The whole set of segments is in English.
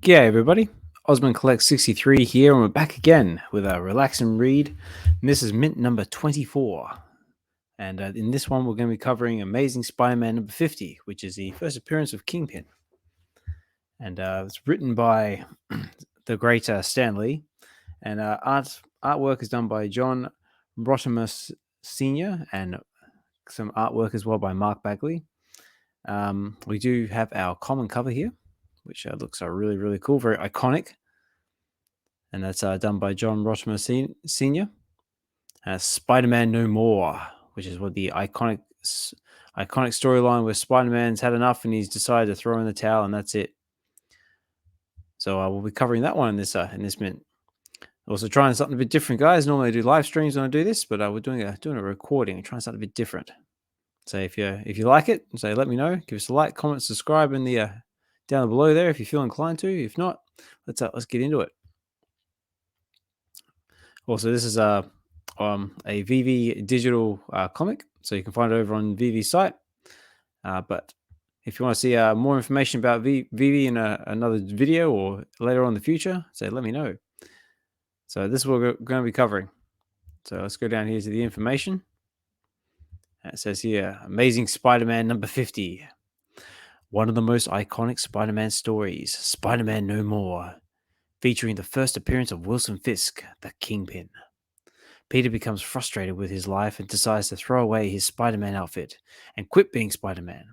G'day everybody, Ozmankollects63 here, and we're back again with a relax and read. And this is mint number 24. And in this one, we're going to be covering Amazing Spider-Man number 50, which is the first appearance of Kingpin. And it's written by the great Stan Lee, and artwork is done by John Rotimer Sr. and some artwork as well by Mark Bagley. We do have our common cover here, which looks really, really cool, very iconic. And that's done by John Rotimer Sr. Spider-Man No More, which is what the iconic storyline where Spider-Man's had enough and he's decided to throw in the towel, and that's it. So we'll be covering that one in this mint. Also trying something a bit different, guys. Normally I do live streams when I do this, but we're doing a recording and trying something a bit different. So if you like it, let me know. Give us a like, comment, subscribe in the down below there if you feel inclined to. If not, let's get into it. Also, this is a VeVe digital comic, so you can find it over on VeVe's site. But if you want to see more information about VeVe in another video or later on in the future, let me know. So this is what we're going to be covering. So let's go down here to the information. It says here, Amazing Spider-Man number 50. One of the most iconic Spider-Man stories, Spider-Man No More, featuring the first appearance of Wilson Fisk, the Kingpin. Peter becomes frustrated with his life and decides to throw away his Spider-Man outfit and quit being Spider-Man.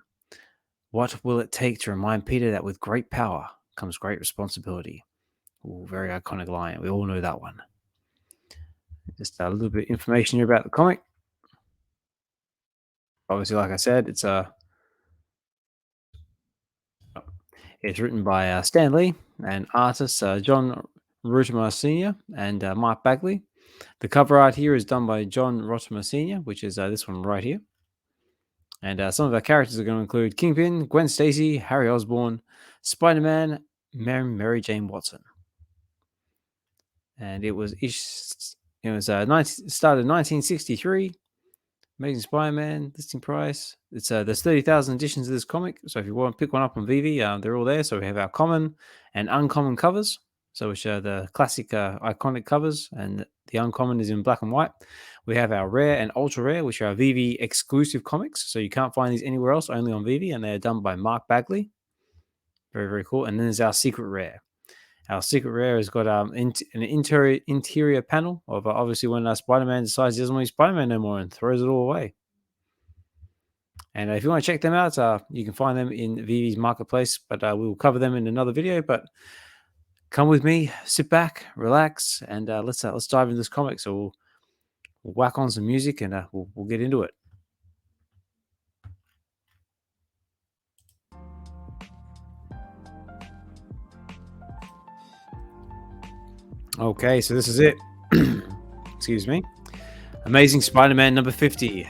What will it take to remind Peter that with great power comes great responsibility? Ooh, very iconic line. We all know that one. Just a little bit of information here about the comic. Obviously, like I said, it's written by Stan Lee and artists John Rotimer Sr. and Mark Bagley. The cover art here is done by John Rotimer Sr., which is this one right here. And some of our characters are going to include Kingpin, Gwen Stacy, Harry Osborn, Spider-Man, Mary Jane Watson. And it was started in 1963. Amazing Spider-Man listing price. There's 30,000 editions of this comic. So if you want to pick one up on VeVe, they're all there. So we have our common and uncommon covers. So which are the classic iconic covers, and the uncommon is in black and white. We have our rare and ultra rare, which are VeVe exclusive comics. So you can't find these anywhere else, only on VeVe, and they're done by Mark Bagley. Very, very cool. And then there's our secret rare. Our secret rare has got an interior panel of obviously when Spider-Man decides he doesn't want to be Spider-Man no more and throws it all away. And if you want to check them out, you can find them in VeVe's marketplace, but we will cover them in another video. But come with me, sit back, relax, and let's dive into this comic. So we'll whack on some music and we'll get into it. Okay, so this is it. Excuse me. Amazing Spider-Man number 50.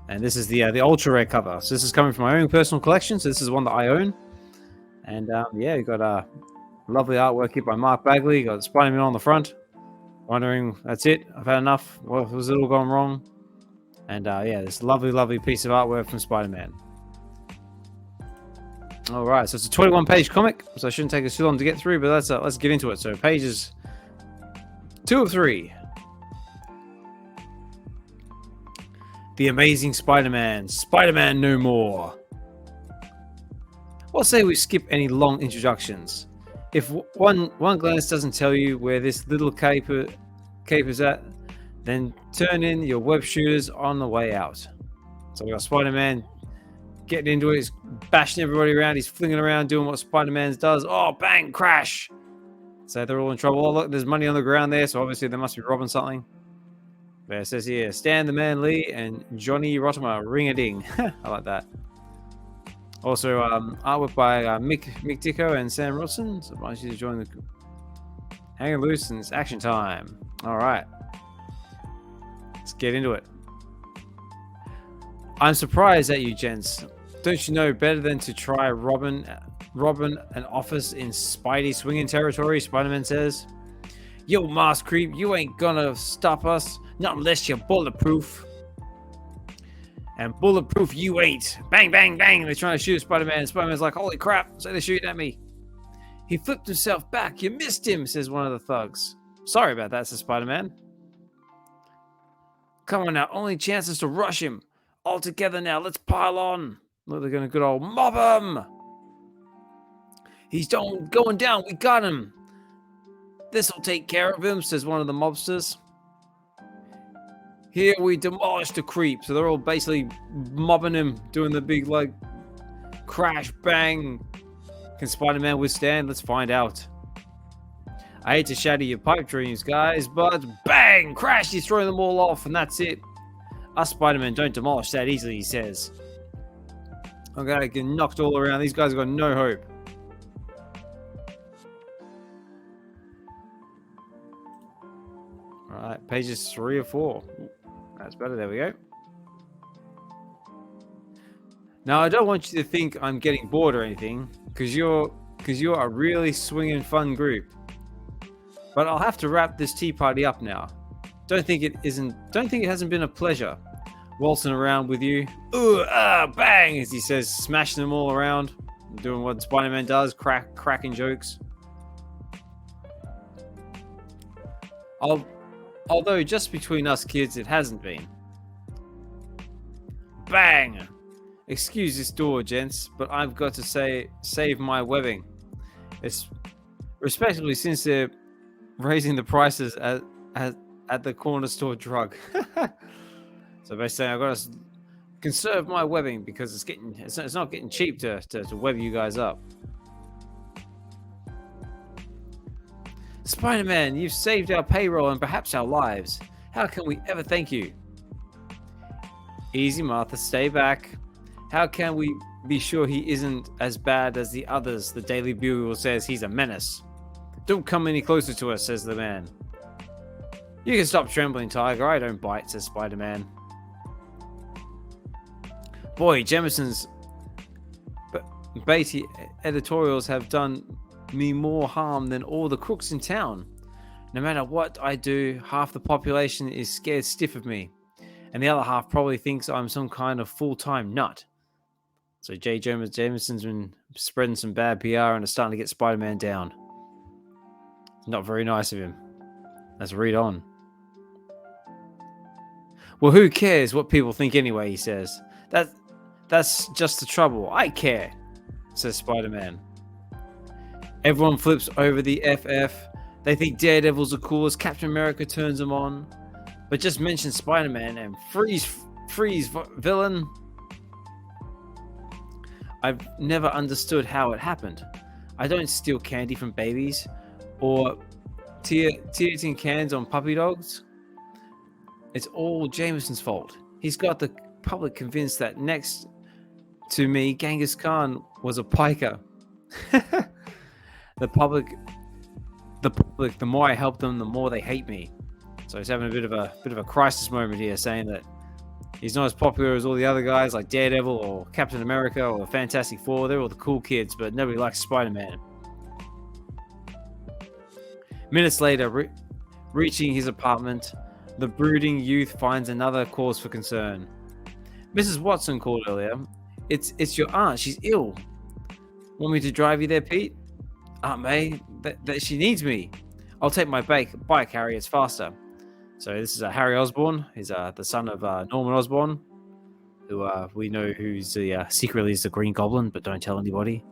And this is the ultra rare cover. So this is coming from my own personal collection. So this is one that I own. And yeah, you got a lovely artwork here by Mark Bagley. You got Spider-Man on the front. Wondering, that's it. I've had enough. What was it all gone wrong? And yeah, this lovely, lovely piece of artwork from Spider-Man. All right, so it's a 21-page comic, so it shouldn't take us too long to get through. But let's get into it. So pages 2 of 3. The Amazing Spider-Man, Spider-Man No More. What say we skip any long introductions? If one glance doesn't tell you where this little cape is at, then turn in your web shooters on the way out. So we got Spider-Man getting into it. He's bashing everybody around. He's flinging around, doing what Spider-Man does. Oh, bang, crash. So they're all in trouble. Oh, look, there's money on the ground there. So obviously they must be robbing something. But it says here, Stan the Man Lee and Johnny Rotimer, ring-a-ding. I like that. Also, artwork by Mick Dicko and Sam Rodson. So I want you to join the hanging loose, and it's action time. All right, let's get into it. I'm surprised at you, gents. Don't you know better than to try robbing an office in Spidey swinging territory? Spider-Man says. Yo, mask creep, you ain't gonna stop us, not unless you're bulletproof. And bulletproof you ain't. Bang, bang, bang. They're trying to shoot Spider-Man. Spider-Man's like, holy crap. So they're shooting at me. He flipped himself back. You missed him, says one of the thugs. Sorry about that, says Spider-Man. Come on now, only chance is to rush him. All together now, let's pile on. Look, they're gonna good old mob him. He's going down, we got him. This'll take care of him, says one of the mobsters. Here we demolish the creep. So they're all basically mobbing him, doing the big, like, crash, bang. Can Spider-Man withstand? Let's find out. I hate to shatter your pipe dreams, guys, but bang! Crash! He's throwing them all off, and that's it. Us Spider-Man don't demolish that easily, he says. I'm gonna get knocked all around. These guys have got no hope. Alright, pages 3 or 4. That's better, there we go. Now, I don't want you to think I'm getting bored or anything, because you're a really swinging fun group. But I'll have to wrap this tea party up now. Don't think it hasn't been a pleasure waltzing around with you. Ooh, bang, as he says, smashing them all around, doing what Spider-Man does, cracking jokes. Although just between us kids, it hasn't been. Bang! Excuse this door, gents, but I've got to save my webbing. It's respectively since they're raising the prices at the corner store drug. So basically, I've got to conserve my webbing because it's not getting cheap to web you guys up. Spider-Man, you've saved our payroll and perhaps our lives. How can we ever thank you? Easy, Martha, stay back. How can we be sure he isn't as bad as the others? The Daily Bugle says he's a menace. Don't come any closer to us, says the man. You can stop trembling, Tiger. I don't bite, says Spider-Man. Boy, Jameson's Beatty editorials have done me more harm than all the crooks in town. No matter what I do, half the population is scared stiff of me, and the other half probably thinks I'm some kind of full-time nut. So J. Jameson's been spreading some bad PR and is starting to get Spider-Man down. Not very nice of him. Let's read on. Well, who cares what people think anyway, he says. That's just the trouble. I care, says Spider-Man. Everyone flips over the FF. They think Daredevil's the coolest. Captain America turns them on. But just mention Spider-Man and freeze, villain. I've never understood how it happened. I don't steal candy from babies or tears in cans on puppy dogs. It's all Jameson's fault. He's got the public convinced that next to me, Genghis Khan was a piker. The public, the more I help them, the more they hate me. So he's having a bit of a crisis moment here, saying that he's not as popular as all the other guys like Daredevil or Captain America or the Fantastic Four. They're all the cool kids, but nobody likes Spider-Man. Minutes later, reaching his apartment, the brooding youth finds another cause for concern. Mrs. Watson called earlier. It's your aunt. She's ill. Want me to drive you there, Pete? Aunt May, that she needs me. I'll take my bike, Harry. It's faster. So this is Harry Osborn. He's the son of Norman Osborn, who we know who's secretly is the Green Goblin, but don't tell anybody.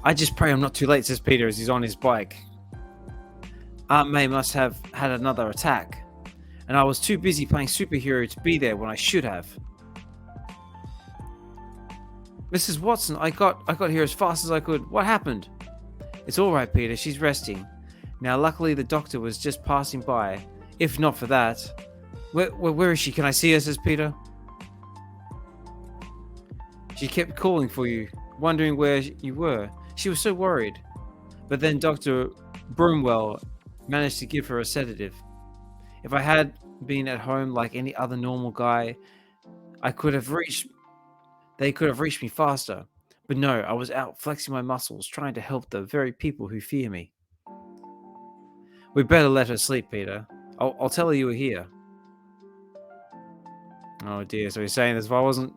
I just pray I'm not too late, says Peter as he's on his bike. Aunt May must have had another attack, and I was too busy playing superhero to be there when I should have. Mrs. Watson, I got here as fast as I could. What happened? It's all right, Peter. She's resting. Now, luckily, the doctor was just passing by. If not for that... Where is she? Can I see her, says Peter. She kept calling for you, wondering where you were. She was so worried. But then Dr. Broomwell managed to give her a sedative. If I had been at home like any other normal guy, they could have reached me faster. But no, I was out flexing my muscles, trying to help the very people who fear me. We'd better let her sleep, Peter. I'll tell her you were here. Oh dear, so he's saying this. If I wasn't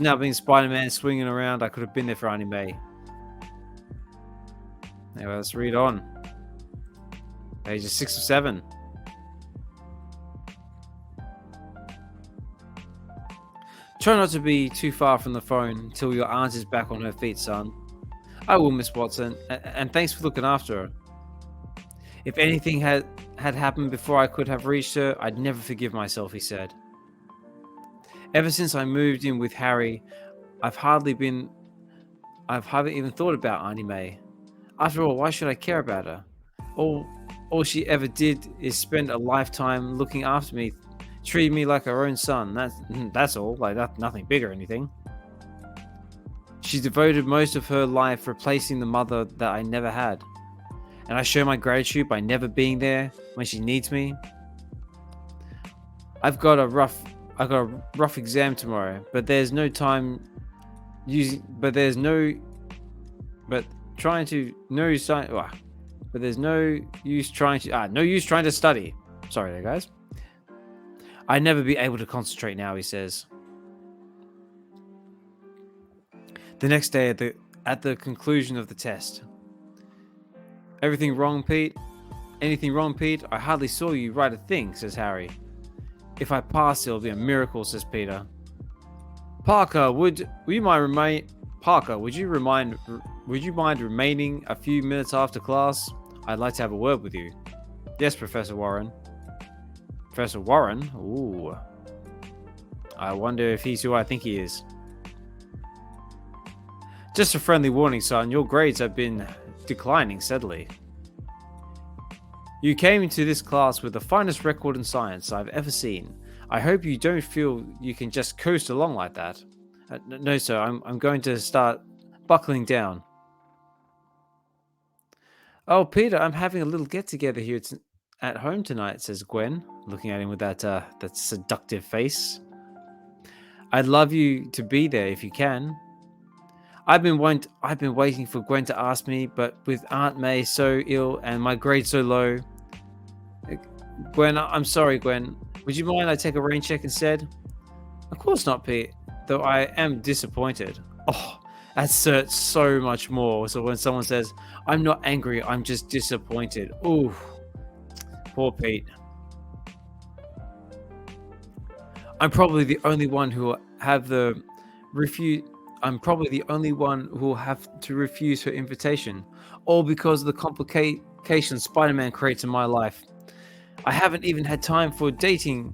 out being Spider-Man swinging around, I could have been there for Auntie May. Anyway, let's read on. Pages 6 or 7. Try not to be too far from the phone until your aunt is back on her feet, son. I will, Miss Watson, and thanks for looking after her. If anything had happened before I could have reached her, I'd never forgive myself, he said. Ever since I moved in with Harry, I've hardly even thought about Auntie May. After all, why should I care about her? All she ever did is spend a lifetime looking after me, treating me like her own son. That's all. Like nothing big or anything. She devoted most of her life replacing the mother that I never had. And I show my gratitude by never being there when she needs me. I've got a rough exam tomorrow, but there's no time using. But there's no. But trying to no sign. But there's no use trying to study. Sorry there, guys. I'd never be able to concentrate now, he says. The next day at the conclusion of the test. Anything wrong, Pete? I hardly saw you write a thing, says Harry. If I pass, it'll be a miracle, says Peter. Parker, would you mind remaining a few minutes after class? I'd like to have a word with you. Yes, Professor Warren. Professor Warren? Ooh. I wonder if he's who I think he is. Just a friendly warning, son. Your grades have been declining steadily. You came into this class with the finest record in science I've ever seen. I hope you don't feel you can just coast along like that. No, sir. I'm going to start buckling down. Oh, Peter, I'm having a little get-together here at home tonight, says Gwen, looking at him with that seductive face. I'd love you to be there if you can. I've been waiting for Gwen to ask me, but with Aunt May so ill and my grade so low. Gwen, I'm sorry, Gwen. Would you mind I take a rain check instead? Of course not, Pete, though I am disappointed. Oh, that hurts so much more. So when someone says, I'm not angry, I'm just disappointed. Ooh, poor Pete. I'm probably the only one who will have to refuse her invitation, all because of the complications Spider-Man creates in my life. I haven't even had time for dating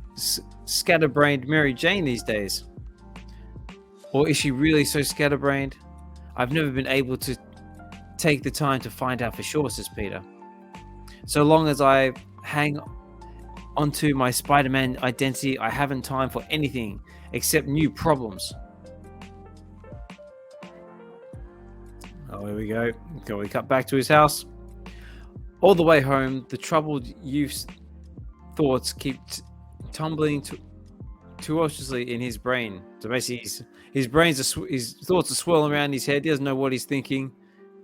scatterbrained Mary Jane these days. Or is she really so scatterbrained? I've never been able to take the time to find out for sure, says Peter. So long as I hang onto my Spider-Man identity, I haven't time for anything except new problems. Oh, here we go. We cut back to his house. All the way home, the troubled youth's thoughts keep tumbling tumultuously in his brain. So basically, his thoughts are swirling around his head. He doesn't know what he's thinking.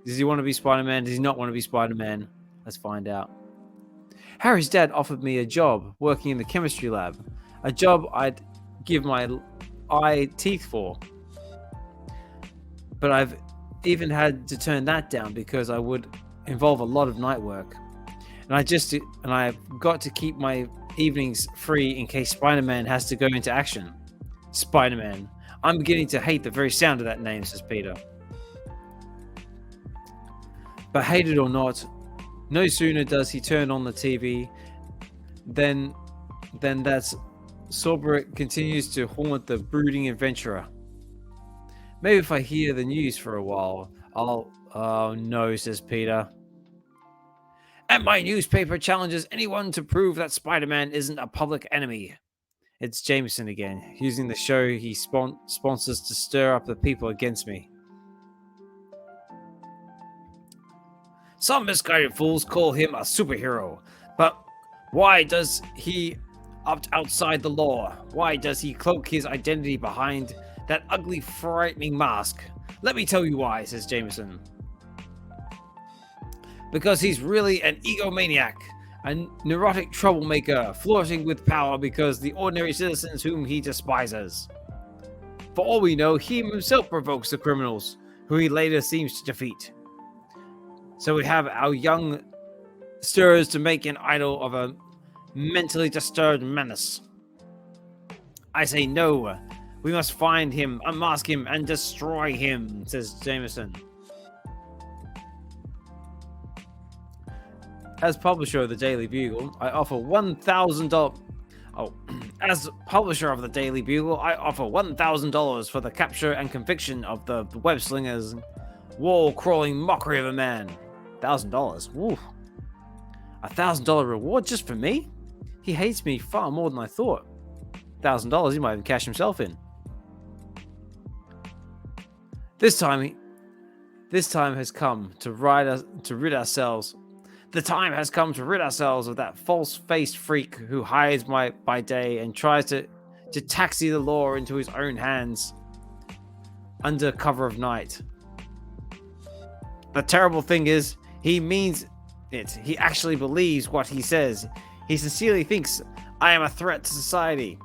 Does he want to be Spider-Man? Does he not want to be Spider-Man? Let's find out. Harry's dad offered me a job working in the chemistry lab. A job I'd give my eye teeth for. But I've even had to turn that down because I would involve a lot of night work. And I've got to keep my evenings free in case Spider-Man has to go into action. Spider-Man. I'm beginning to hate the very sound of that name, says Peter. But hate it or not, no sooner does he turn on the TV than that Sorberic continues to haunt the brooding adventurer. Maybe if I hear the news for a while, I'll... Oh no, says Peter. And my newspaper challenges anyone to prove that Spider-Man isn't a public enemy. It's Jameson again, using the show he sponsors to stir up the people against me. Some misguided fools call him a superhero, but why does he opt outside the law? Why does he cloak his identity behind that ugly, frightening mask? Let me tell you why, says Jameson. Because he's really an egomaniac, a neurotic troublemaker, flirting with power because the ordinary citizens whom he despises. For all we know, he himself provokes the criminals, who he later seems to defeat. So we have our young stirs to make an idol of a mentally disturbed menace. I say no. We must find him, unmask him, and destroy him, says Jameson. As publisher of the Daily Bugle, I offer $1,000. Oh, as publisher of the Daily Bugle, I offer $1,000 for the capture and conviction of the web slinger's wall-crawling mockery of a man. $1,000. Woo. $1,000 reward just for me? He hates me far more than I thought. $1,000, he might even cash himself in. This time has come to rid ourselves. The time has come to rid ourselves of that false-faced freak who hides by day and tries to taxi the law into his own hands under cover of night. The terrible thing is, he means it. He actually believes what he says. He sincerely thinks I am a threat to society.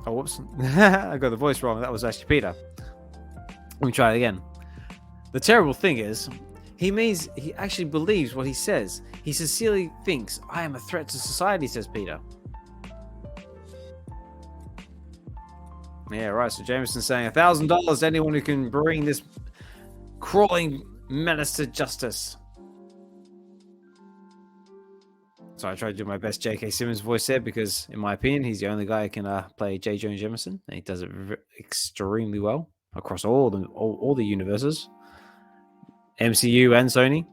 Oh, whoops. I got the voice wrong. That was actually Peter. Let me try it again. The terrible thing is, he actually believes what he says. He sincerely thinks I am a threat to society, says Peter. Yeah, right. So Jameson's saying $1,000 to anyone who can bring this crawling menace to justice. So I tried to do my best J.K. Simmons voice there because, in my opinion, he's the only guy who can play J. Jonah Jameson, and he does it extremely well across all the universes, MCU and Sony.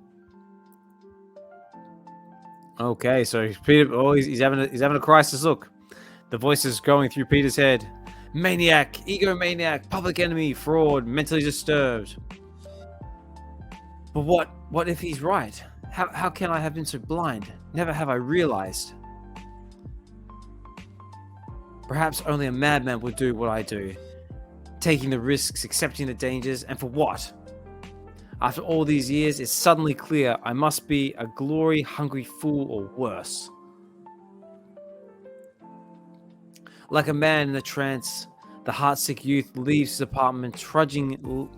Okay, so Peter, he's having a crisis. Look, the voice is going through Peter's head. Maniac, egomaniac, public enemy, fraud, mentally disturbed. But what if he's right? How can I have been so blind? Never have I realized. Perhaps only a madman would do what I do. Taking the risks, accepting the dangers, and for what? After all these years, it's suddenly clear I must be a glory-hungry fool or worse. Like a man in a trance, the heartsick youth leaves his apartment, trudging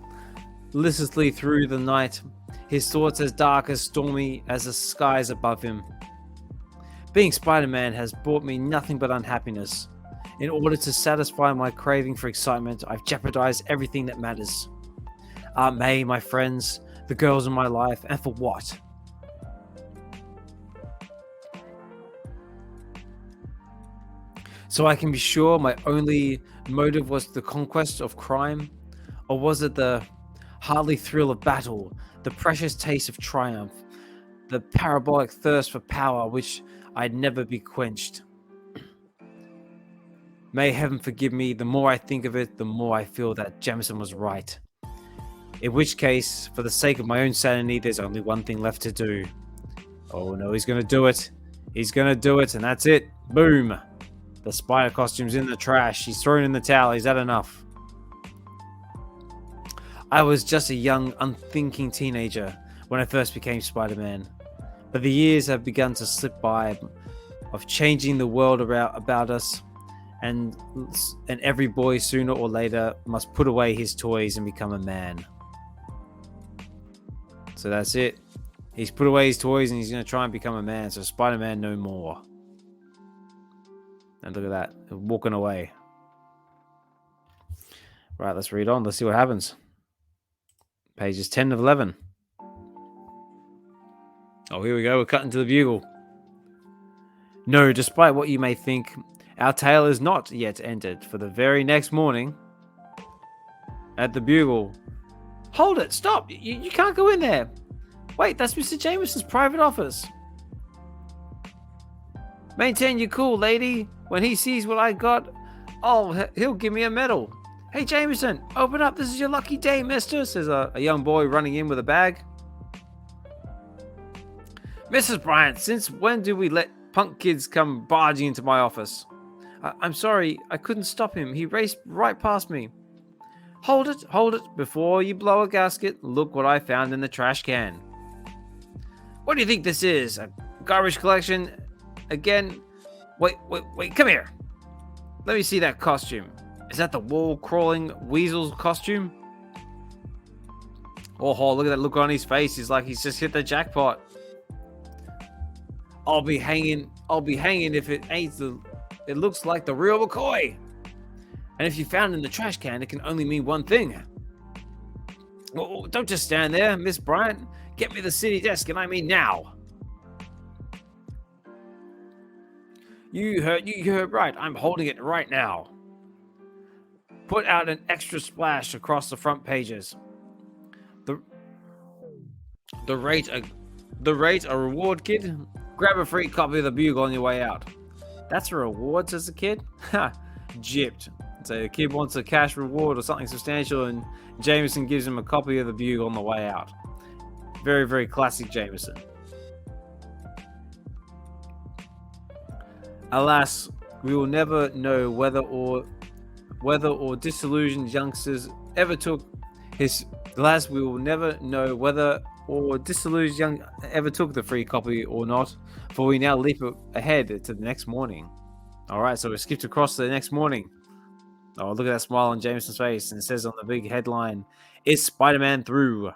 listlessly through the night, his thoughts as dark as stormy as the skies above him. Being Spider-Man has brought me nothing but unhappiness. In order to satisfy my craving for excitement, I've jeopardized everything that matters. Aunt May, my friends, the girls in my life, and for what? So I can be sure my only motive was the conquest of crime? Or was it the heartly thrill of battle, the precious taste of triumph, the parabolic thirst for power which I'd never be quenched? May heaven forgive me, the more I think of it, the more I feel that Jameson was right. In which case, for the sake of my own sanity, there's only one thing left to do. Oh no, he's gonna do it. He's gonna do it, and that's it. Boom. The spider costume's in the trash. He's thrown in the towel. He's had enough. I was just a young, unthinking teenager when I first became Spider-Man. But the years have begun to slip by of changing the world about us, and every boy sooner or later must put away his toys and become a man. So that's it. He's put away his toys and he's going to try and become a man. So Spider-Man no more. And look at that. They're walking away. Right, let's read on. Let's see what happens. Pages 10 of 11. Oh, here we go. We're cutting to the Bugle. No, despite what you may think, our tale is not yet ended. For the very next morning, at the Bugle. Hold it! Stop! You can't go in there! Wait, that's Mr. Jameson's private office. Maintain your cool, lady. When he sees what I got, he'll give me a medal. Hey, Jameson, open up. This is your lucky day, mister, says a young boy running in with a bag. Mrs. Bryant, since when do we let punk kids come barging into my office? I'm sorry, I couldn't stop him. He raced right past me. Hold it. Before you blow a gasket, look what I found in the trash can. What do you think this is? A garbage collection? Again? Wait, come here. Let me see that costume. Is that the wall-crawling weasel's costume? Oh, look at that look on his face. He's like he's just hit the jackpot. I'll be hanging if it ain't it looks like the real McCoy. And if you found it in the trash can, it can only mean one thing. Oh, don't just stand there, Miss Bryant. Get me the city desk, and I mean now. You heard right. I'm holding it right now. Put out an extra splash across the front pages. The rate a reward, kid. Grab a free copy of the Bugle on your way out. That's a reward, says the kid. Ha, gypped. So the kid wants a cash reward or something substantial, and Jameson gives him a copy of the Bugle on the way out. Very, very classic Jameson. Alas, we will never know whether or disillusioned youngsters ever took his. Alas, we will never know whether or disillusioned young ever took the free copy or not, for we now leap ahead to the next morning. All right, so we skipped across to the next morning. Oh, look at that smile on Jameson's face, and it says on the big headline, "Is Spider-Man through?"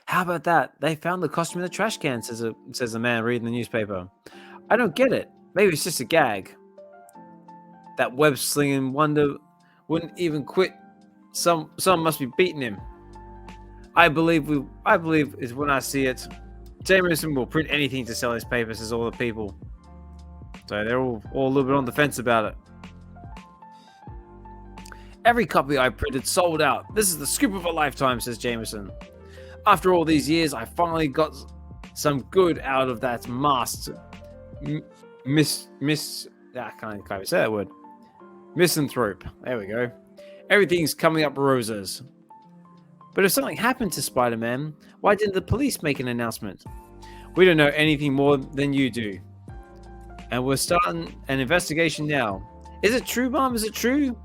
How about that? They found the costume in the trash can, says a man reading the newspaper. I don't get it. Maybe it's just a gag. That web-slinging wonder wouldn't even quit. Some must be beating him. I believe is when I see it. Jameson will print anything to sell his paper, says all the people. So they're all a little bit on the fence about it. Every copy I printed sold out. This is the scoop of a lifetime, says Jameson. After all these years, I finally got some good out of that masked I can't even say that word. Misanthrope. There we go. Everything's coming up roses. But if something happened to Spider-Man, why didn't the police make an announcement? We don't know anything more than you do. And we're starting an investigation now. Is it true, Mom? Is it true?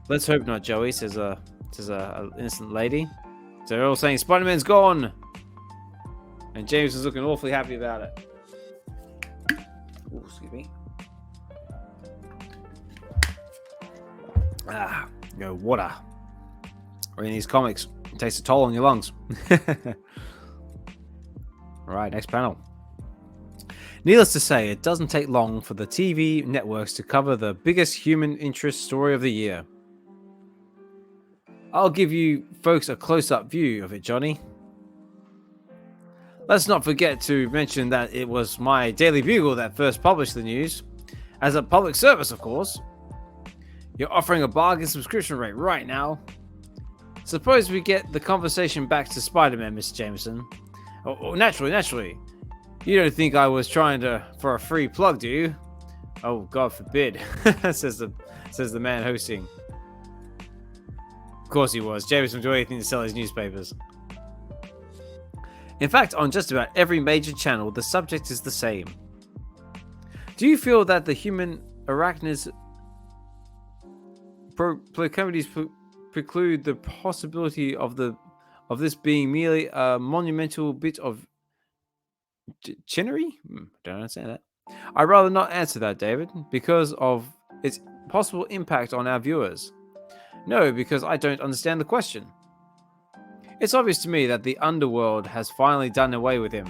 Let's hope not, Joey, says a innocent lady. So they're all saying Spider-Man's gone. And James is looking awfully happy about it. Ooh, excuse me. Water. Reading these comics takes a toll on your lungs. Alright, next panel. Needless to say, it doesn't take long for the TV networks to cover the biggest human interest story of the year. I'll give you folks a close-up view of it, Johnny. Let's not forget to mention that it was my Daily Bugle that first published the news. As a public service, of course. You're offering a bargain subscription rate right now. Suppose we get the conversation back to Spider-Man, Mr. Jameson. Oh, naturally. You don't think I was trying for a free plug, do you? Oh, God forbid, says the man hosting. Of course he was. Jameson would do anything to sell his newspapers. In fact, on just about every major channel, the subject is the same. Do you feel that the human arachnids proclivities preclude the possibility of this being merely a monumental bit of chinery? Don't understand that. I'd rather not answer that, David, because of its possible impact on our viewers. No, because I don't understand the question. It's obvious to me that the underworld has finally done away with him.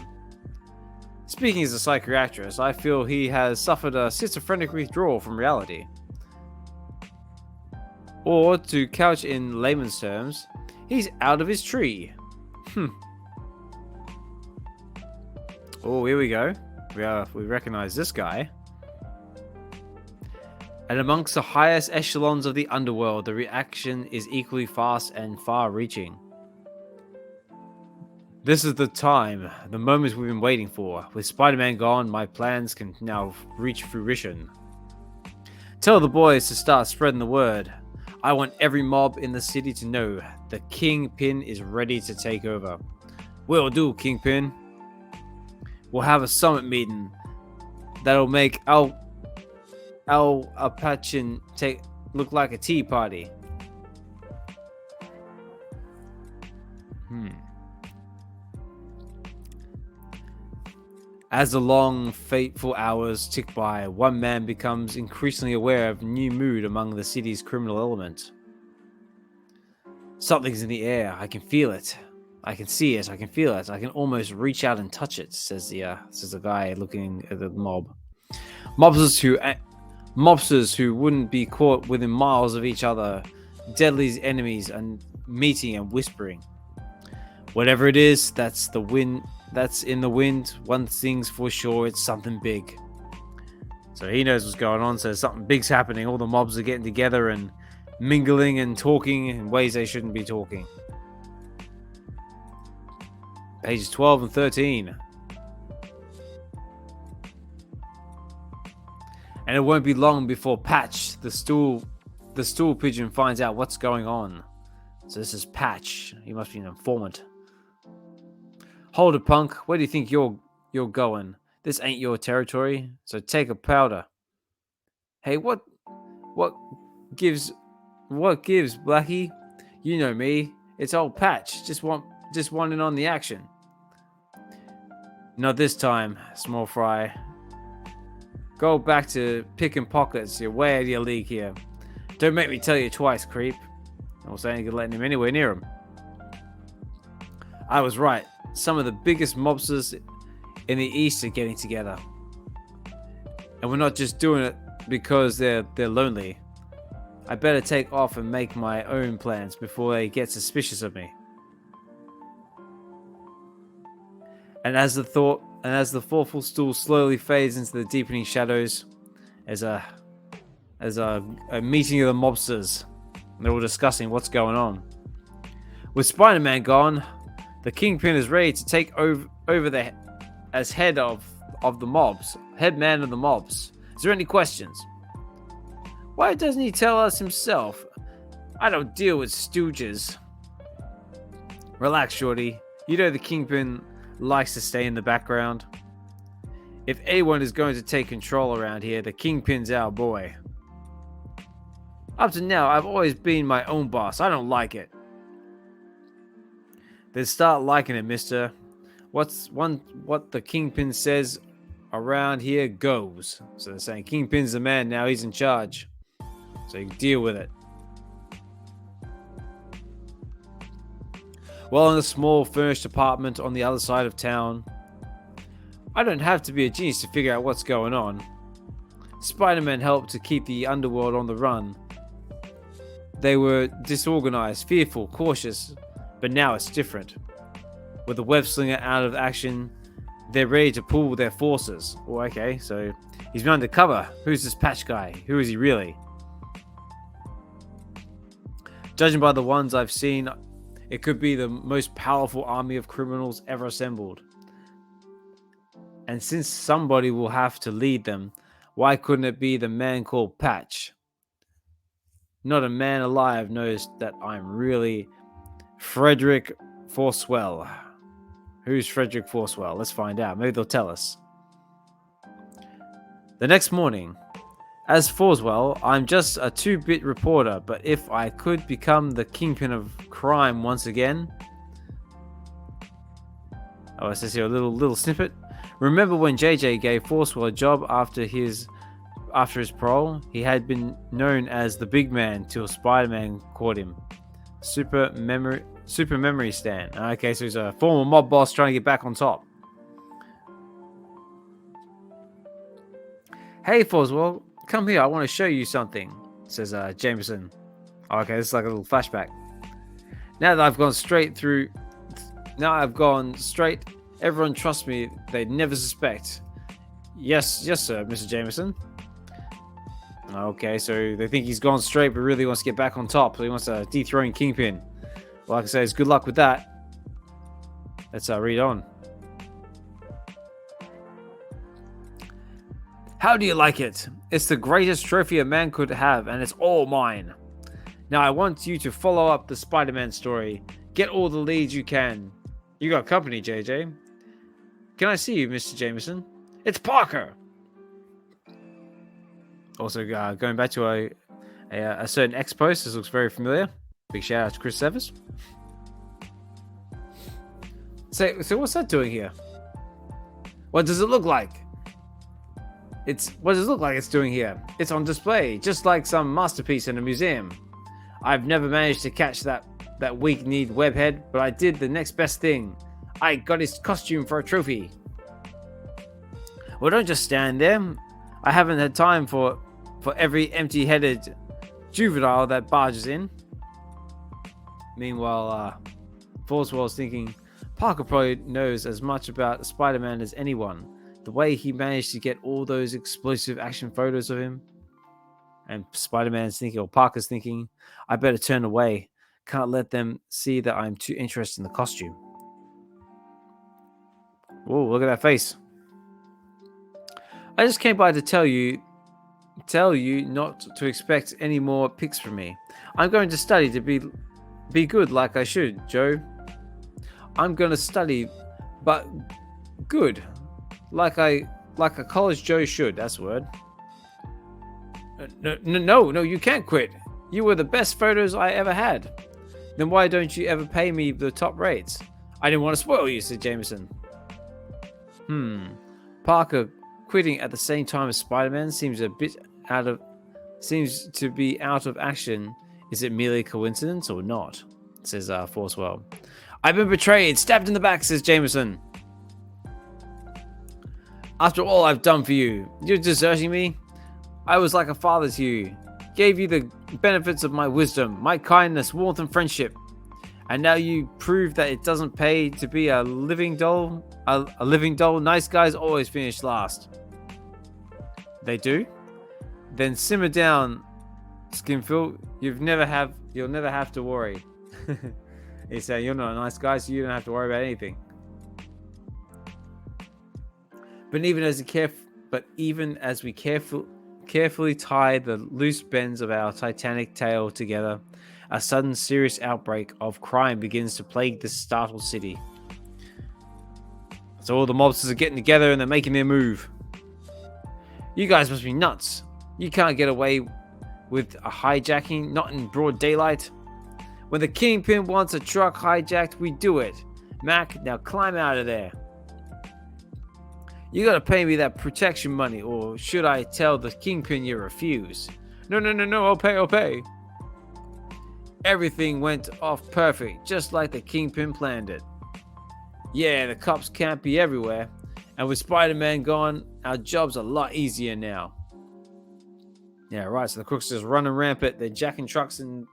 Speaking as a psychiatrist, I feel he has suffered a schizophrenic withdrawal from reality. Or, to couch in layman's terms, he's out of his tree. Oh, here we go. We recognize this guy. And amongst the highest echelons of the underworld, the reaction is equally fast and far-reaching. This is the time, the moment we've been waiting for. With Spider-Man gone, my plans can now reach fruition. Tell the boys to start spreading the word. I want every mob in the city to know the Kingpin is ready to take over. Will do, Kingpin. We'll have a summit meeting that'll make Al Apachin look like a tea party. As the long, fateful hours tick by, one man becomes increasingly aware of new mood among the city's criminal element. Something's in the air. I can feel it. I can see it. I can feel it. I can almost reach out and touch it, says the guy looking at the mob. Mobsters who wouldn't be caught within miles of each other, deadly enemies, and meeting and whispering. Whatever it is, that's the wind. That's in the wind. One thing's for sure, it's something big. So he knows what's going on. So something big's happening. All the mobs are getting together and mingling and talking in ways they shouldn't be talking. Pages 12 and 13. And it won't be long before Patch, the stool pigeon, finds out what's going on. So this is Patch. He must be an informant. Hold it, punk. Where do you think you're going? This ain't your territory, so take a powder. Hey, what gives, Blackie? You know me. It's old Patch. Just wanting on the action. Not this time, small fry. Go back to picking pockets. You're way out of your league here. Don't make me tell you twice, creep. I was saying letting him anywhere near him. I was right. Some of the biggest mobsters in the East are getting together. And we're not just doing it because they're lonely. I better take off and make my own plans before they get suspicious of me. And as the thoughtful stool slowly fades into the deepening shadows, as a meeting of the mobsters, they're all discussing what's going on. With Spider-Man gone, the Kingpin is ready to take over as head man of the mobs. Is there any questions? Why doesn't he tell us himself? I don't deal with stooges. Relax, shorty. You know the Kingpin likes to stay in the background. If anyone is going to take control around here, the Kingpin's our boy. Up to now, I've always been my own boss. I don't like it. Then start liking it, mister. What the Kingpin says around here goes. So they're saying Kingpin's the man now. He's in charge. So you deal with it. Well, in a small furnished apartment on the other side of town, I don't have to be a genius to figure out what's going on. Spider-Man helped to keep the underworld on the run. They were disorganized, fearful, cautious, but now it's different. With the web slinger out of action, they're ready to pool their forces. Oh, okay, so he's been undercover. Who's this Patch guy? Who is he really? Judging by the ones I've seen, it could be the most powerful army of criminals ever assembled. And since somebody will have to lead them, why couldn't it be the man called Patch? Not a man alive knows that I'm really Frederick Forswell. Who's Frederick Forswell? Let's find out. Maybe they'll tell us. The next morning, as Forswell, I'm just a 2-bit reporter, but if I could become the Kingpin of crime once again... Oh, it says here a little snippet. Remember when JJ gave Forswell a job after his parole? He had been known as the big man till Spider-Man caught him. Super memory stan. Okay, so he's a former mob boss trying to get back on top. Hey, Forswell, come here. I want to show you something, says Jameson. Oh, okay, this is like a little flashback. Now that I've gone straight, everyone trusts me. They'd never suspect. Yes, sir, Mr. Jameson. Okay, so they think he's gone straight, but really wants to get back on top. So he wants to dethrone Kingpin. Well, like I say, it's good luck with that. Let's read on. How do you like it? It's the greatest trophy a man could have, and it's all mine. Now I want you to follow up the Spider-Man story. Get all the leads you can. You got company, JJ. Can I see you, Mr. Jameson? It's Parker. Also, going back to a certain X post. This looks very familiar. Big shout out to Chris Severs. So what's that doing here? What does it look like? What does it look like it's doing here? It's on display, just like some masterpiece in a museum. I've never managed to catch that that weak-kneed webhead, but I did the next best thing. I got his costume for a trophy. Well, don't just stand there. I haven't had time for every empty-headed juvenile that barges in. Meanwhile, Forswell's thinking, Parker probably knows as much about Spider-Man as anyone. The way he managed to get all those explosive action photos of him. And Spider-Man's thinking, or Parker's thinking, I better turn away. Can't let them see that I'm too interested in the costume. Whoa, look at that face. I just came by to tell you not to expect any more pics from me. I'm going to study to be good like I should, Joe. I'm going to study, but good, like a college Joe should. That's the word. No, you can't quit. You were the best photos I ever had. Then why don't you ever pay me the top rates? I didn't want to spoil you, said Jameson. Parker quitting at the same time as Spider-Man seems to be out of action. Is it merely coincidence or not? Says Forswell. I've been betrayed, stabbed in the back, says Jameson. After all I've done for you, you're deserting me? I was like a father to you, gave you the benefits of my wisdom, my kindness, warmth, and friendship. And now you prove that it doesn't pay to be a living doll. A living doll. Nice guys always finish last. They do? Then simmer down, Skinfield. You'll never have to worry. He said, you're not a nice guy, so you don't have to worry about anything. But even as we carefully tie the loose bends of our titanic tale together, a sudden serious outbreak of crime begins to plague this startled city. So all the mobsters are getting together and they're making their move. You guys must be nuts. You can't get away with a hijacking, not in broad daylight. When the Kingpin wants a truck hijacked, we do it. Mac, now climb out of there. You gotta pay me that protection money, or should I tell the Kingpin you refuse? No, I'll pay. Everything went off perfect, just like the Kingpin planned it. Yeah, the cops can't be everywhere, and with Spider-Man gone, our job's a lot easier now. Yeah, right, so the crooks just running rampant. They're jacking trucks in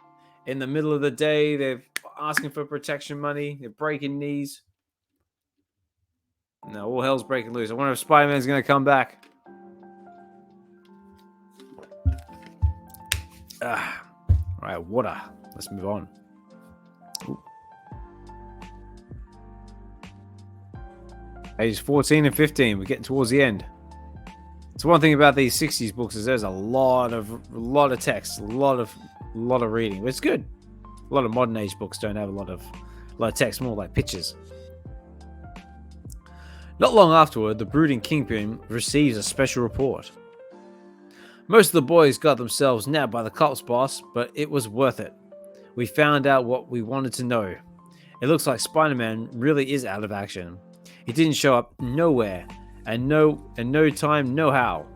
the middle of the day. They're asking for protection money. They're breaking knees. No, all hell's breaking loose. I wonder if Spider-Man's going to come back. All right, water. Let's move on. Ooh. Pages 14 and 15. We're getting towards the end. So one thing about these 60s books is there's a lot of text, a lot of reading. It's good. A lot of modern age books don't have a lot of text, more like pictures. Not long afterward, the brooding Kingpin receives a special report. Most of the boys got themselves nabbed by the cops, boss, but it was worth it. We found out what we wanted to know. It looks like Spider-Man really is out of action. He didn't show up nowhere, and no time, no how.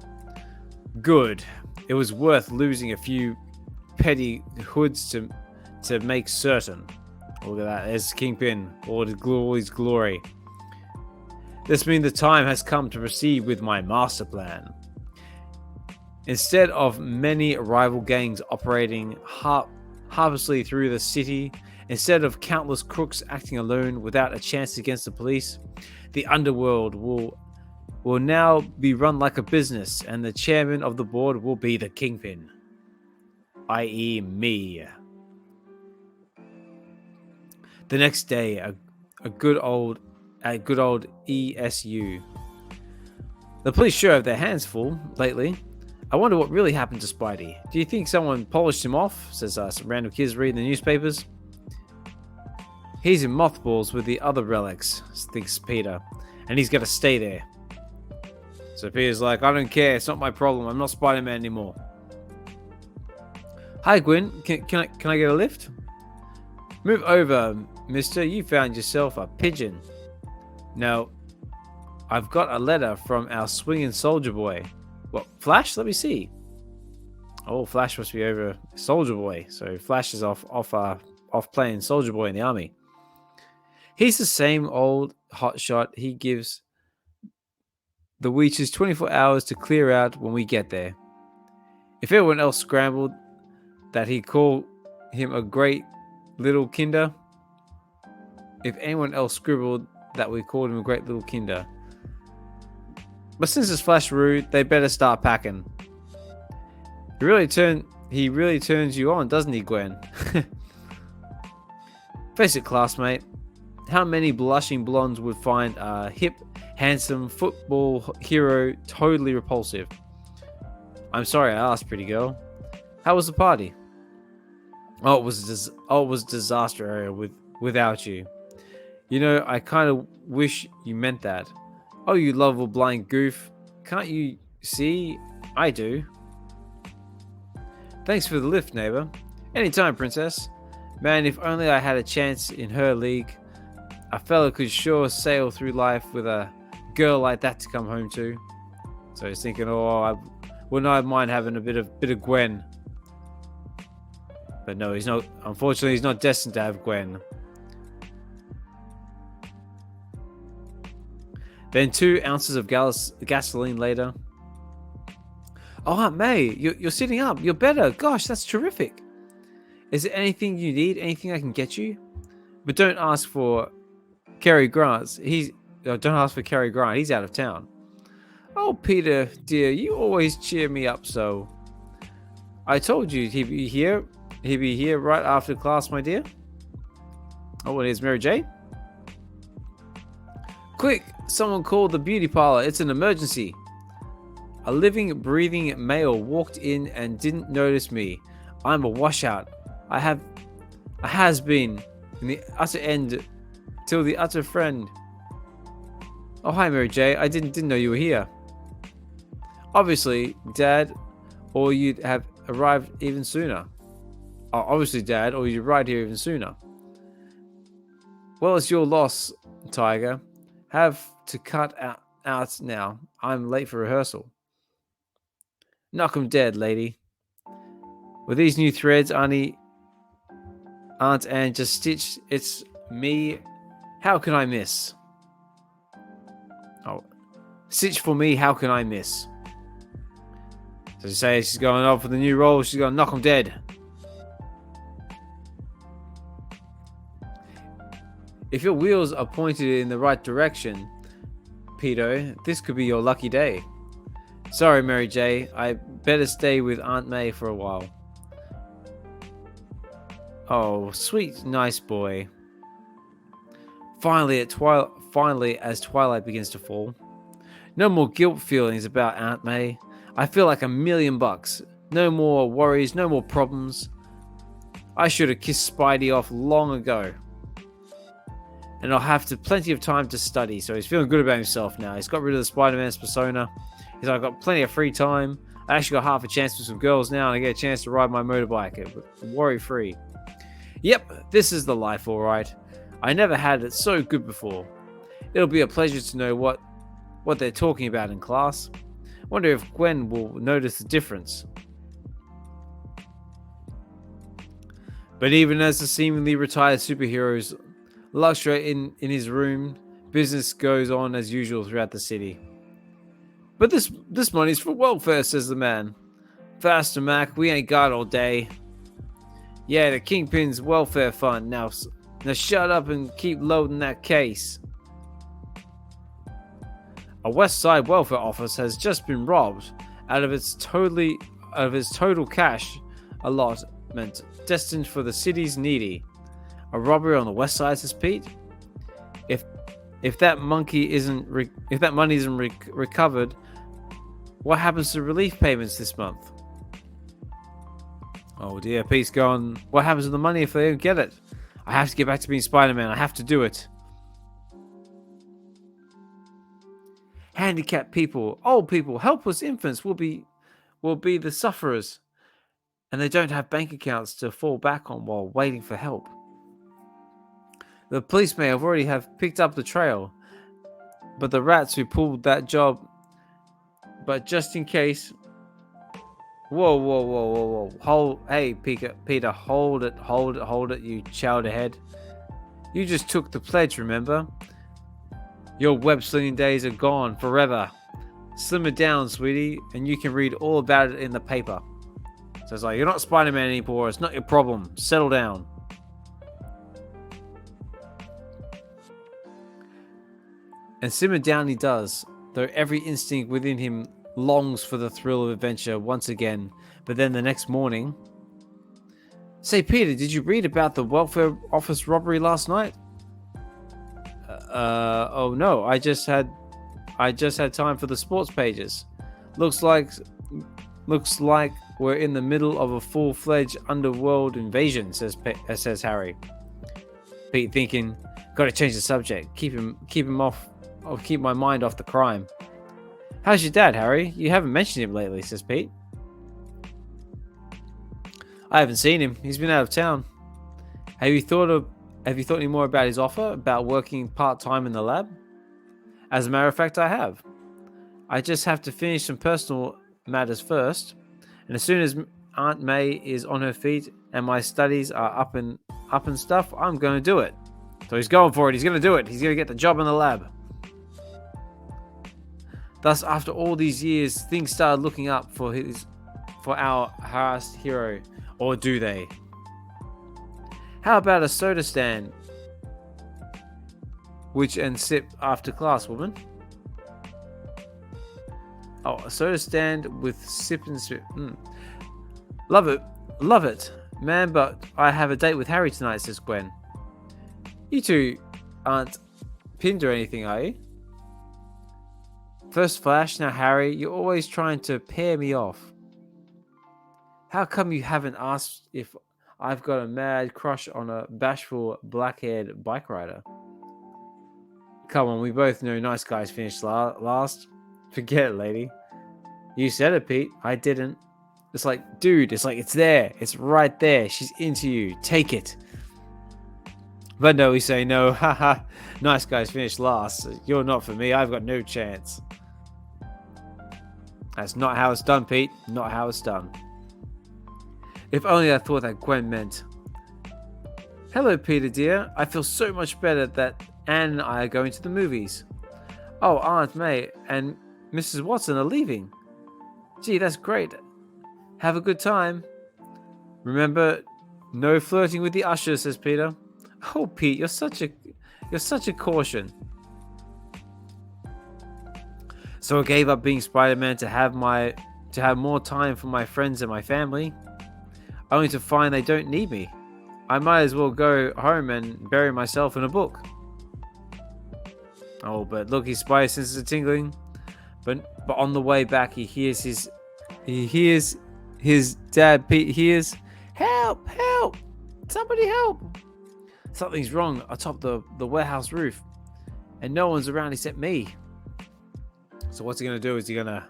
Good. It was worth losing a few petty hoods to make certain. Look at that. There's Kingpin, all his glory. This means the time has come to proceed with my master plan. Instead of many rival gangs operating harmlessly through the city, instead of countless crooks acting alone without a chance against the police, the underworld will now be run like a business, and the chairman of the board will be the Kingpin, i.e. me. The next day, a good old ESU. The police sure have their hands full lately. I wonder what really happened to Spidey. Do you think someone polished him off? Says some random kids reading the newspapers. He's in mothballs with the other relics, thinks Peter, and he's got to stay there. So Peter's like, I don't care. It's not my problem. I'm not Spider-Man anymore. Hi, Gwen. Can I get a lift? Move over, mister. You found yourself a pigeon. Now, I've got a letter from our swinging soldier boy. What, Flash? Let me see. Oh, Flash must be over Soldier Boy. So Flash is off off playing Soldier Boy in the army. He's the same old hotshot. He gives the Weeches 24 hours to clear out when we get there. If everyone else scrambled, that he'd call him a great little kinder. If anyone else scribbled, that we called him a great little kinder. But since it's Flash rude, they better start packing. He really turns you on, doesn't he, Gwen? Face it, classmate. How many blushing blondes would find a hip, handsome football hero totally repulsive? I'm sorry I asked, pretty girl. How was the party? Oh, it was a disaster area without you. You know, I kind of wish you meant that. Oh, you lovable blind goof. Can't you see? I do. Thanks for the lift, neighbor. Anytime, princess. Man, if only I had a chance in her league. A fella could sure sail through life with a girl like that to come home to. So he's thinking, oh, wouldn't I mind having a bit of Gwen? But no, he's not. Unfortunately, he's not destined to have Gwen. Then 2 ounces of gasoline later. Oh, Aunt May, you're sitting up. You're better. Gosh, that's terrific. Is there anything you need? Anything I can get you? But don't ask for Cary Grant. Don't ask for Cary Grant. He's out of town. Oh, Peter, dear, you always cheer me up so. I told you he'd be here. He'd be here right after class, my dear. Oh, and here's Mary Jane. Quick, someone called the beauty parlor. It's an emergency. A living, breathing male walked in and didn't notice me. I'm a washout. I has been in the utter end till the utter friend. Oh, hi, Mary J. I didn't know you were here. Obviously, Dad, or you'd have arrived even sooner. Oh, obviously, Dad, or you'd arrive here even sooner. Well, it's your loss, Tiger. Have to cut out now. I'm late for rehearsal. Knock 'em dead, lady. With these new threads, Aunt Anne just stitched. It's me. How can I miss? Oh, stitch for me. How can I miss? So she says she's going off for the new role. She's going to knock 'em dead. If your wheels are pointed in the right direction, Peter, this could be your lucky day. Sorry, Mary J. I better stay with Aunt May for a while. Oh, sweet, nice boy. Finally, as twilight begins to fall. No more guilt feelings about Aunt May. I feel like $1,000,000. No more worries, no more problems. I should have kissed Spidey off long ago. And I'll have plenty of time to study. So he's feeling good about himself now. He's got rid of the Spider-Man's persona. He's like, I've got plenty of free time. I actually got half a chance with some girls now, and I get a chance to ride my motorbike, worry-free. Yep, this is the life, all right. I never had it so good before. It'll be a pleasure to know what they're talking about in class. Wonder if Gwen will notice the difference. But even as the seemingly retired superhero's luxury in his room, business goes on as usual throughout the city. But this money's for welfare, says the man. Faster, Mac, we ain't got all day. Yeah, the Kingpin's welfare fund. Now shut up and keep loading that case. A West Side welfare office has just been robbed out of its total cash allotment destined for the city's needy. A robbery on the West Side, says Pete. If that money isn't recovered, what happens to relief payments this month? Oh dear, Pete's going, what happens to the money if they don't get it? I have to get back to being Spider-Man. I have to do it. Handicapped people, old people, helpless infants will be the sufferers, and they don't have bank accounts to fall back on while waiting for help. The police may already have picked up the trail, but just in case, Whoa, whoa, whoa, whoa, whoa. Hey, Peter, hold it, you child ahead. You just took the pledge, remember? Your web slinging days are gone forever. Slim it down, sweetie, and you can read all about it in the paper. So it's like, you're not Spider-Man anymore. It's not your problem. Settle down. And simmer down he does, though every instinct within him longs for the thrill of adventure once again. But then the next morning... Say, Peter, did you read about the welfare office robbery last night? Oh no, I just had time for the sports pages. Looks like we're in the middle of a full-fledged underworld invasion, says Harry. Pete thinking, gotta change the subject. Keep him off. I'll keep my mind off the crime. How's your dad, Harry? You haven't mentioned him lately, says Pete. I haven't seen him. He's been out of town. Have you thought any more about his offer about working part-time in the lab? As a matter of fact, I have. I just have to finish some personal matters first, and as soon as Aunt May is on her feet and my studies are up and stuff, I'm going to do it. So he's going for it. He's going to do it. He's going to get the job in the lab. Thus, after all these years, things started looking up for our harassed hero. Or do they? How about a soda stand? And sip after class, woman. Oh, a soda stand with sip and sip. Love it, man, but I have a date with Harry tonight, says Gwen. You two aren't pinned or anything, are you? First Flash, now Harry, you're always trying to pair me off. How come you haven't asked if I've got a mad crush on a bashful black-haired bike rider? Come on, we both know nice guys finish last. Forget it, lady. You said it, Pete. I didn't. It's like, dude, it's there. It's right there. She's into you. Take it. But no, we say no. Haha. Nice guys finish last. You're not for me. I've got no chance. That's not how it's done, Pete. Not how it's done. If only I thought that Gwen meant. Hello, Peter, dear. I feel so much better that Anne and I are going to the movies. Oh, Aunt May and Mrs. Watson are leaving. Gee, that's great. Have a good time. Remember, no flirting with the usher, says Peter. Oh, Pete, you're such a caution. So I gave up being Spider-Man to have more time for my friends and my family, only to find they don't need me. I might as well go home and bury myself in a book. Oh, but look, his spider senses are tingling. But on the way back, he hears his dad. Pete hears, "Help! Help! Somebody help! Something's wrong atop the warehouse roof, and no one's around except me." So what's he gonna do? Is he gonna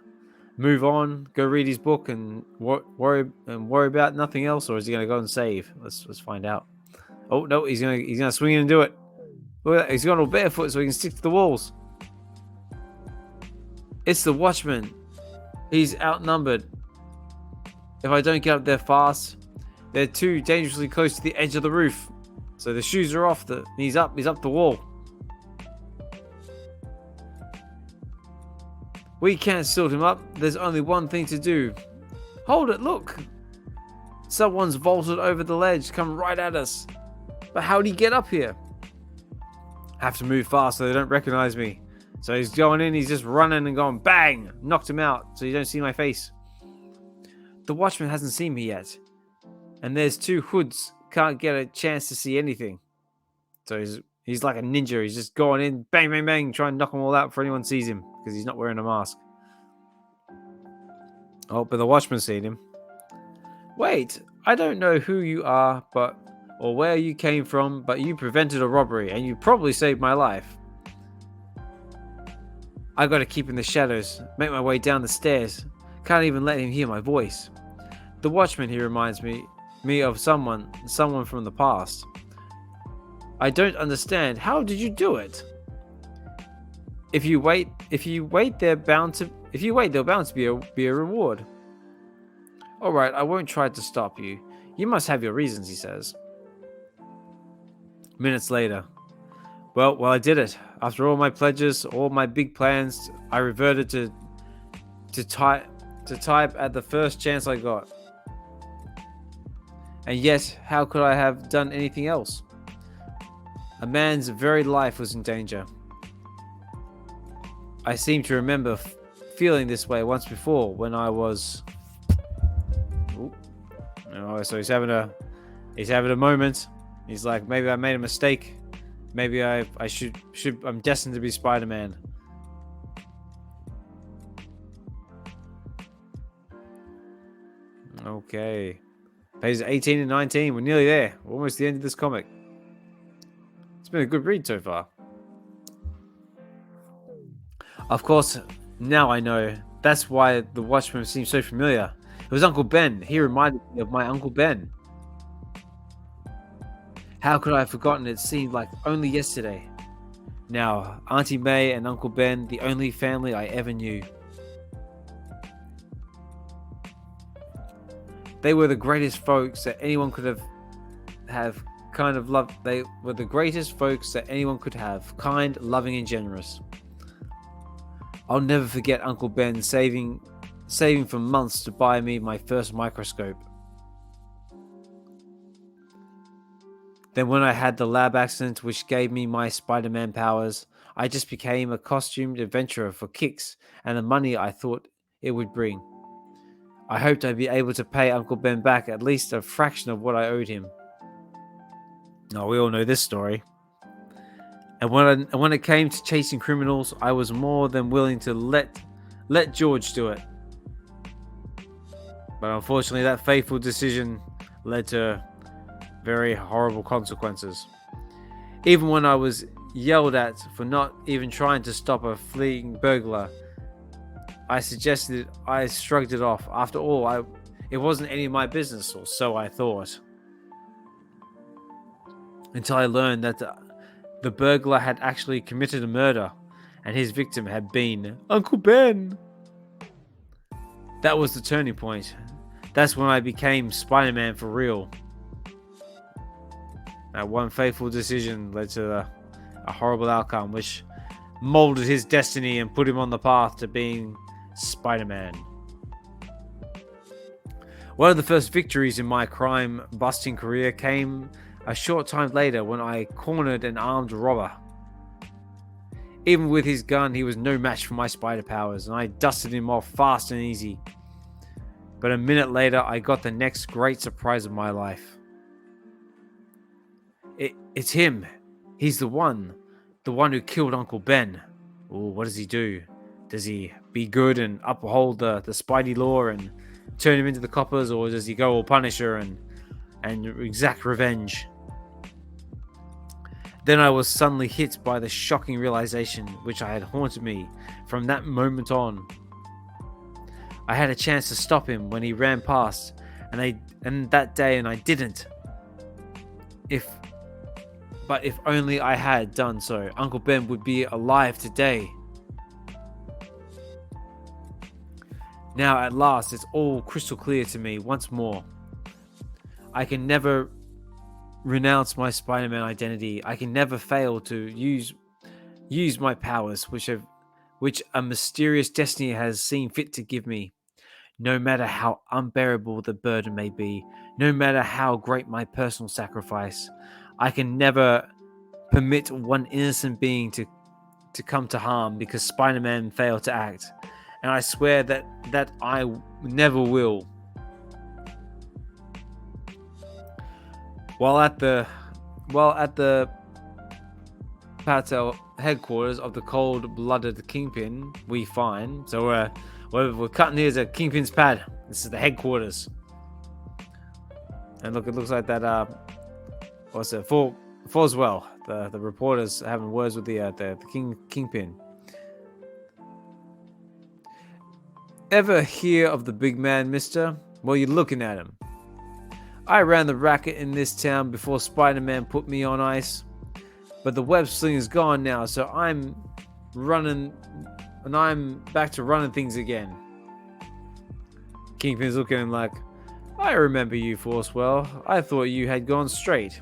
move on, go read his book, and worry about nothing else, or is he gonna go and save? Let's find out. Oh no, he's gonna swing in and do it. Look at that. He's gone all barefoot so he can stick to the walls. It's the Watchman. He's outnumbered. If I don't get up there fast, they're too dangerously close to the edge of the roof. So the shoes are off. He's up the wall. We can't shield him up. There's only one thing to do. Hold it, look. Someone's vaulted over the ledge, come right at us. But how'd he get up here? Have to move fast so they don't recognize me. So he's going in, he's just running and going bang! Knocked him out so you don't see my face. The Watchman hasn't seen me yet. And there's two hoods. Can't get a chance to see anything. So he's like a ninja. He's just going in, bang, bang, bang, trying to knock them all out before anyone sees him. Because he's not wearing a mask. Oh, but the Watchman's seen him. Wait, I don't know who you are, or where you came from, but you prevented a robbery, and you probably saved my life. I gotta keep in the shadows, make my way down the stairs. Can't even let him hear my voice. The Watchman, he reminds me of someone from the past. I don't understand. How did you do it? If you wait, there'll bound to be a reward. All right, I won't try to stop you. You must have your reasons, he says. Minutes later. Well, I did it. After all my pledges, all my big plans, I reverted to type at the first chance I got. And yet, how could I have done anything else? A man's very life was in danger. I seem to remember feeling this way once before when I was. Ooh. Oh, so he's having a moment. He's like, maybe I made a mistake. Maybe I should I'm destined to be Spider-Man. Okay. Pages 18 and 19. We're nearly there. We're almost the end of this comic. It's been a good read so far. Of course, now I know. That's why the Watchman seems so familiar. It was Uncle Ben. He reminded me of my Uncle Ben. How could I have forgotten? It seemed like only yesterday. Now, Auntie May and Uncle Ben, the only family I ever knew. They were the greatest folks that anyone could have kind of loved. They were the greatest folks that anyone could have. Kind, loving, and generous. I'll never forget Uncle Ben saving for months to buy me my first microscope. Then when I had the lab accident which gave me my Spider-Man powers, I just became a costumed adventurer for kicks and the money I thought it would bring. I hoped I'd be able to pay Uncle Ben back at least a fraction of what I owed him. Now, we all know this story. And when it came to chasing criminals, I was more than willing to let George do it. But unfortunately, that fateful decision led to very horrible consequences. Even when I was yelled at for not even trying to stop a fleeing burglar, I shrugged it off. After all, it wasn't any of my business, or so I thought. Until I learned that the burglar had actually committed a murder, and his victim had been Uncle Ben. That was the turning point. That's when I became Spider-Man for real. That one fateful decision led to a horrible outcome, which molded his destiny and put him on the path to being Spider-Man. One of the first victories in my crime-busting career came a short time later when I cornered an armed robber. Even with his gun, he was no match for my spider powers, and I dusted him off fast and easy. But a minute later, I got the next great surprise of my life. It's him. He's the one who killed Uncle Ben. Ooh, what does he do? Does he be good and uphold the Spidey law and turn him into the coppers, or does he go all Punisher and exact revenge? Then I was suddenly hit by the shocking realization which had haunted me from that moment on. I had a chance to stop him when he ran past, and that day, and I didn't. But if only I had done so, Uncle Ben would be alive today. Now, at last, it's all crystal clear to me once more. I can never renounce my Spider-Man identity. I can never fail to use my powers, which a mysterious destiny has seen fit to give me. No matter how unbearable the burden may be, no matter how great my personal sacrifice, I can never permit one innocent being to come to harm because Spider-Man failed to act. And I swear that I never will. While at the Patel headquarters of the cold-blooded Kingpin, we find. So we're cutting here to Kingpin's pad. This is the headquarters. And look, it looks like that. What's it? Forswell, the reporters having words with the Kingpin. Ever hear of the big man, mister? Well, you're looking at him. I ran the racket in this town before Spider-Man put me on ice. But the web sling is gone now, so I'm back to running things again. Kingpin's looking at him like, I remember you, Forcewell. I thought you had gone straight.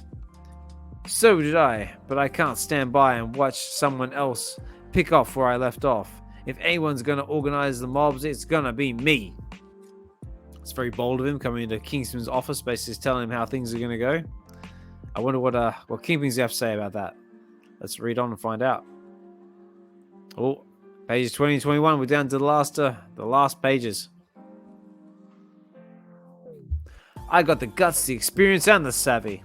So did I, but I can't stand by and watch someone else pick off where I left off. If anyone's gonna organize the mobs, it's gonna be me. It's very bold of him coming into Kingpin's office, basically telling him how things are gonna go. I wonder what Kingpin's have to say about that. Let's read on and find out. Oh, pages 20 and 21. We're down to the last pages. I got the guts, the experience, and the savvy.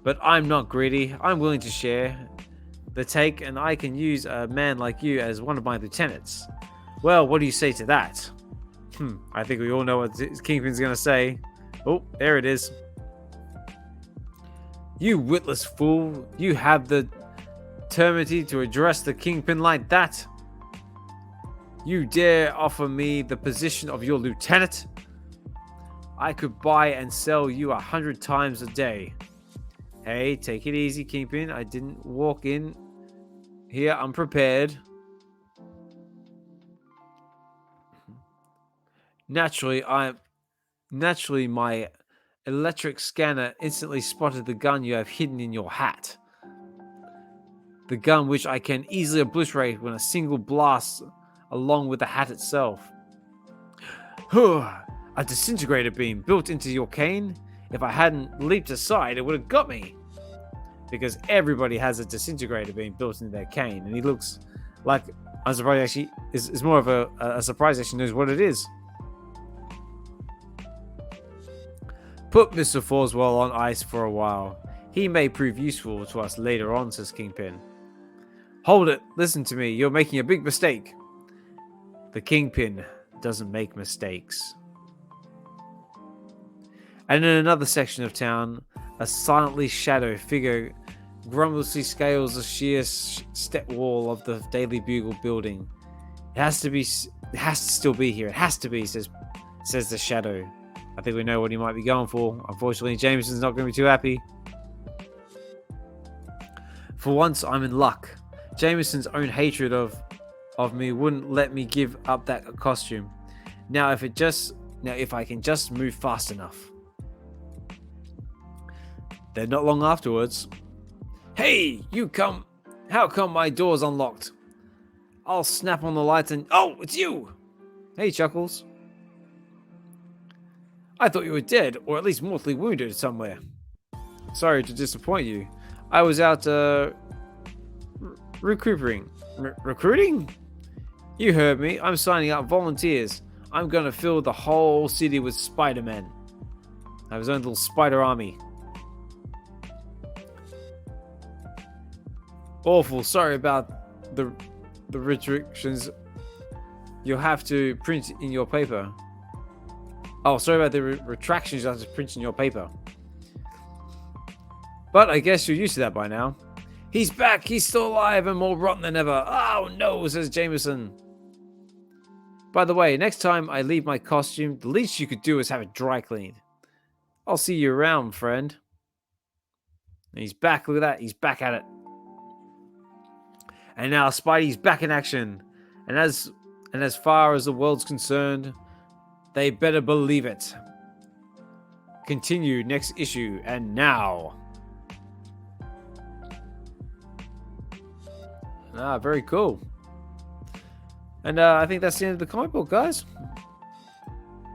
But I'm not greedy. I'm willing to share the take, and I can use a man like you as one of my lieutenants. Well, what do you say to that? I think we all know what Kingpin's going to say. Oh, there it is. You witless fool. You have the temerity to address the Kingpin like that? You dare offer me the position of your lieutenant? I could buy and sell you 100 times a day. Hey, take it easy, Kingpin. I didn't walk in here unprepared. Naturally, my electric scanner instantly spotted the gun you have hidden in your hat. The gun which I can easily obliterate with a single blast along with the hat itself. A disintegrator beam built into your cane? If I hadn't leaped aside, it would have got me. Because everybody has a disintegrator beam built into their cane. And he looks like, I'm surprised actually, is more of a surprise actually knows what it is. Put Mr. Forswell on ice for a while. He may prove useful to us later on, says Kingpin. Hold it. Listen to me. You're making a big mistake. The Kingpin doesn't make mistakes. And in another section of town, a silently shadow figure grumblessly scales the sheer step wall of the Daily Bugle building. It has to still be here. It has to be, says the shadow. I think we know what he might be going for. Unfortunately, Jameson's not going to be too happy. For once, I'm in luck. Jameson's own hatred of me wouldn't let me give up that costume. Now, if I can just move fast enough. Then not long afterwards, hey, you come. How come my door's unlocked? I'll snap on the lights and... Oh, it's you! Hey, Chuckles. I thought you were dead, or at least mortally wounded somewhere. Sorry to disappoint you. I was out, recruiting. Recruiting? You heard me. I'm signing up volunteers. I'm gonna fill the whole city with Spider-Men. I have his own little spider army. Awful. Sorry about the restrictions. You'll have to print in your paper. Oh, sorry about the retractions. You have to print in your paper. But I guess you're used to that by now. He's back. He's still alive and more rotten than ever. Oh no, says Jameson. By the way, next time I leave my costume, the least you could do is have it dry cleaned. I'll see you around, friend. And he's back. Look at that. He's back at it. And now Spidey's back in action. And as far as the world's concerned, they better believe it. Continue next issue. And now. Very cool. And I think that's the end of the comic book, guys.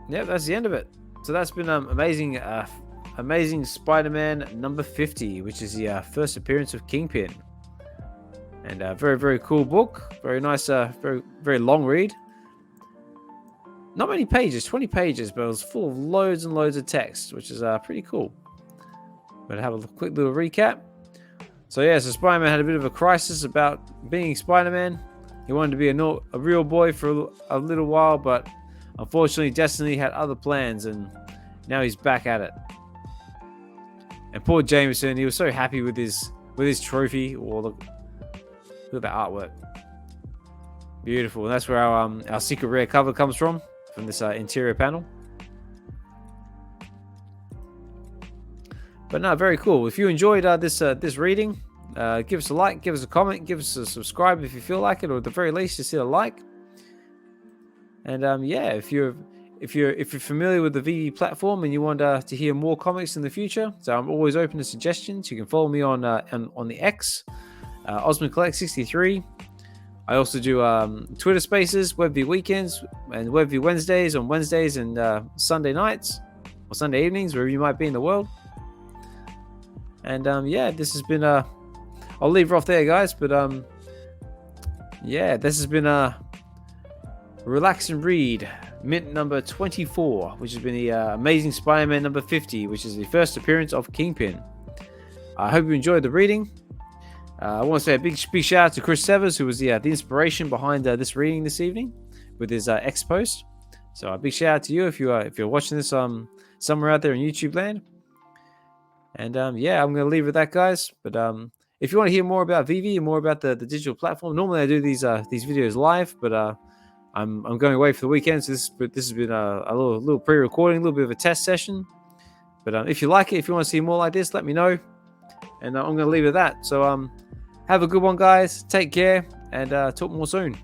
Yep, that's the end of it. So that's been amazing Spider-Man number 50, which is the first appearance of Kingpin. And very, very cool book. Very nice, very, very long read. Not many pages, 20 pages, but it was full of loads and loads of text, which is pretty cool. But have a quick little recap. So yeah, so Spider-Man had a bit of a crisis about being Spider-Man. He wanted to be a real boy for a little while, but unfortunately Destiny had other plans, and now he's back at it. And poor Jameson, he was so happy with his trophy. Oh, look at that artwork. Beautiful. And that's where our secret rare cover comes from this interior panel. But no, very cool. If you enjoyed this reading, give us a like, give us a comment, give us a subscribe if you feel like it, or at the very least, just hit a like. And yeah, if if you're familiar with the VeVe platform and you want to hear more comics in the future, so I'm always open to suggestions. You can follow me on the X, Ozmankollects63. I also do Twitter Spaces, VeVe Weekends, and VeVe Wednesdays on Wednesdays and Sunday nights or Sunday evenings, wherever you might be in the world. And yeah, this has been I'll leave it off there, guys. But yeah, this has been Relax and Read, mint number 24, which has been the Amazing Spider-Man number 50, which is the first appearance of Kingpin. I hope you enjoyed the reading. I want to say a big shout out to Chris Severs, who was the inspiration behind this reading this evening with his X post. So a big shout out to you if you're watching this somewhere out there in YouTube land. And yeah, I'm going to leave it at that, guys. But if you want to hear more about VeVe and more about the digital platform, normally I do these videos live, but I'm going away for the weekend, so this has been a little pre-recording, a little bit of a test session. But if you like it, if you want to see more like this, let me know. And I'm going to leave it at that. So have a good one, guys. Take care, and talk more soon.